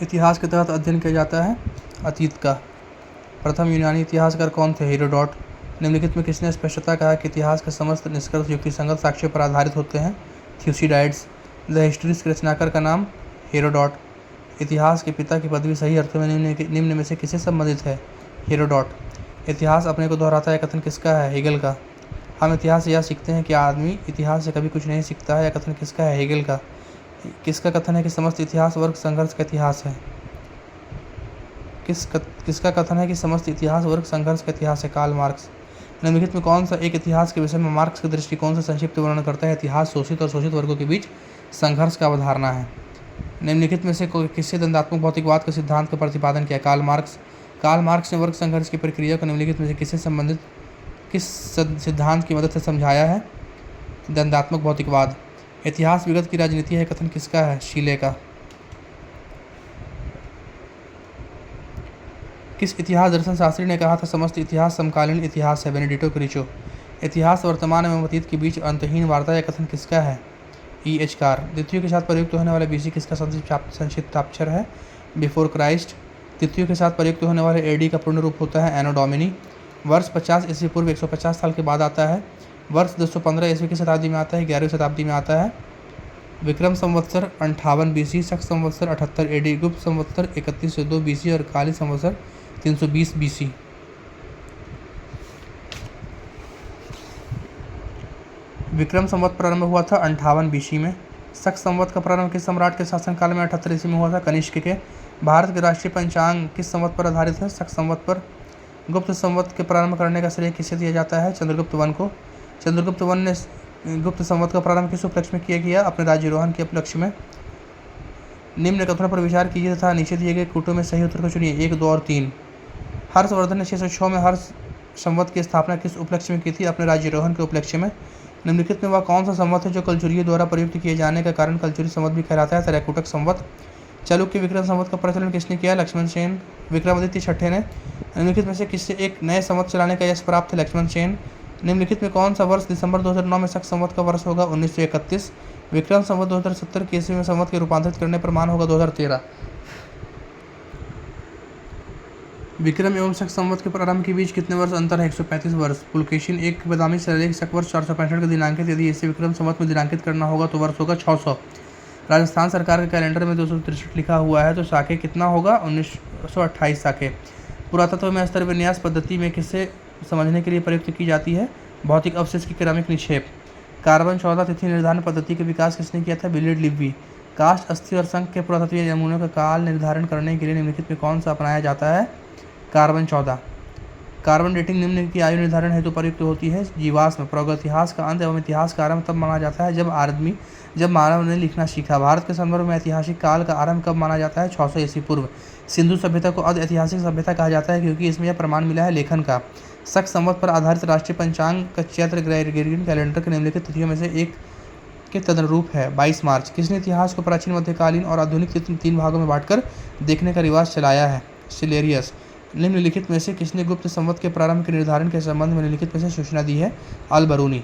इतिहास के तहत अध्ययन किया जाता है अतीत का। प्रथम यूनानी इतिहासकार कौन थे? हेरोडोट। निम्नलिखित में किसने स्पष्टता कहा कि इतिहास के समस्त निष्कर्ष युक्तिसंगत साक्ष्यों पर आधारित होते हैं? थ्यूसिडाइड्स। द हिस्ट्रीज के रचनाकार का नाम? हेरोडोट। इतिहास के पिता की पदवी सही अर्थों में निम्न में से किससे संबंधित है? हेरोडोट। इतिहास अपने को दोहराता है कथन किसका है? हेगल का। हम इतिहास से यह सीखते हैं कि आदमी इतिहास से कभी कुछ नहीं सीखता है। यह कथन किसका है? हेगल का। किसका कथन है कि समस्त इतिहास वर्ग संघर्ष का इतिहास है? किसका कथन है कि समस्त इतिहास वर्ग संघर्ष का इतिहास है? Karl Marx. निम्नलिखित में कौन सा एक इतिहास के विषय में मार्क्स के दृष्टिकोण से संक्षिप्त वर्णन करता है? इतिहास शोषित और शोषित वर्गों के बीच संघर्ष का अवधारणा है। निम्नलिखित में से किससे दंडात्मक भौतिकवाद के सिद्धांत का प्रतिपादन किया? Karl Marx. कार्ल मार्क्स ने वर्ग संघर्ष की प्रक्रिया को निम्नलिखित में से किससे संबंधित किस सिद्धांत की मदद से समझाया है? दंडात्मक भौतिकवाद। इतिहास विगत की राजनीति है कथन किसका है? शीले का। किस इतिहास दर्शन शास्त्री ने कहा था समस्त इतिहास समकालीन इतिहास है? बेनेडिक्टो क्रिचो। इतिहास वर्तमान एवं अतीत के बीच अंतहीन वार्ता यह कथन किसका है? E.H. कार। द्वितीय के साथ प्रयुक्त होने वाले BC किसका संक्षिप्ताक्षर है? Before Christ. तृतीय के साथ प्रयुक्त होने वाले AD का पूर्ण रूप होता है एनो डोमिनी। वर्ष 50 ईस्वी पूर्व 150 साल के बाद आता है। वर्ष 215 ईस्वी की शताब्दी में आता है, 11वीं शताब्दी में आता है। विक्रम संवत्सर 58 BC, शक संवत्सर 78 AD, गुप्त संवत्सर 31 से 2 BC और काली संवत्सर 320 BC। विक्रम संवत प्रारंभ हुआ था 58 BC में। शक संवत का प्रारंभ किस सम्राट के शासनकाल में 78 ईस्वी में हुआ था? कनिष्क के। भारत के राष्ट्रीय पंचांग किस संवत पर आधारित है? शक संवत पर। गुप्त संवत के प्रारंभ करने का श्रेय किसे दिया जाता है? चंद्रगुप्त वन को। चंद्रगुप्त वन ने गुप्त संवत का प्रारंभ किस उपलक्ष्य में किया गया? अपने राज्यारोहण के उपलक्ष्य में। निम्न कथनों पर विचार कीजिए तथा नीचे दिए गए कूटों में सही उत्तर को चुनिए 1, 2 और 3। हर्षवर्धन ने 606 में हर्ष संवत की स्थापना किस उपलक्ष्य में की थी? अपने राज्यारोहण के उपलक्ष्य में। निम्नलिखित में वह कौन सा संवत है जो कलचुरियों द्वारा प्रयुक्त किए जाने का कारण कलचुरी संवत भी कहलाता है? त्रैकुटक संवत। चालुक्य विक्रम संवत का प्रचलन किसने किया? लक्ष्मण सेन। विक्रमादित्य छठे ने। निम्नलिखित में से किससे एक नए संवत चलाने का यश प्राप्त है? लक्ष्मण सेन। निम्नलिखित में कौन सा वर्ष दिसंबर 2009 में शक संवत का वर्ष होगा? 1931। विक्रम संवत 2070 के ईस्वी में संवत के रूपांतरित करने पर मान होगा 2013। विक्रम एवं शक संवत के प्रारंभ के बीच कितने वर्ष अंतर है? 135 वर्ष। पुलकेशिन एक बदामी शिलालेख शक वर्ष 465 का दिनांकित, यदि इसे विक्रम संवत में दिनांकित करना होगा तो वर्ष होगा 600। राजस्थान सरकार के कैलेंडर में 263 लिखा हुआ है तो साके कितना होगा? 1928 साके। पुरातत्व में स्तर विन्यास पद्धति में किससे समझने के लिए प्रयुक्त की जाती है? भौतिक अवशेष की केरामिक निक्षेप। कार्बन 14 तिथि निर्धारण पद्धति का विकास किसने किया था? बिलियर्ड लिव्वी। काष्ठ, अस्थि और शंख के पुरातत्वीय नमूनों का काल निर्धारण करने के लिए निम्नलिखित में कौन सा अपनाया जाता है? कार्बन 14। कार्बन डेटिंग निम्न की आयु निर्धारण हेतु प्रयुक्त होती है? जीवाश्म। प्रागैतिहास का अंत एवं इतिहास का आरंभ तब माना जाता है जब मानव ने लिखना सीखा। भारत के संदर्भ में ऐतिहासिक काल का आरंभ कब माना जाता है? 600 ईस्वी पूर्व। सिंधु सभ्यता को अर्ध ऐतिहासिक सभ्यता कहा जाता है क्योंकि इसमें यह प्रमाण मिला है लेखन का। शक संवत पर आधारित राष्ट्रीय पंचांग का चैत्र ग्रेगोरियन कैलेंडर के निम्नलिखित तिथियों में से एक के तदनुरूप है? 22 मार्च। किसने इतिहास को प्राचीन, मध्यकालीन और आधुनिक 3 भागों में बांटकर देखने का रिवाज चलाया है? सिलेरियस। निम्नलिखित में से किसने गुप्त संवत के प्रारंभ के निर्धारण के संबंध में निम्नलिखित में से सूचना दी है? अल बरूनी।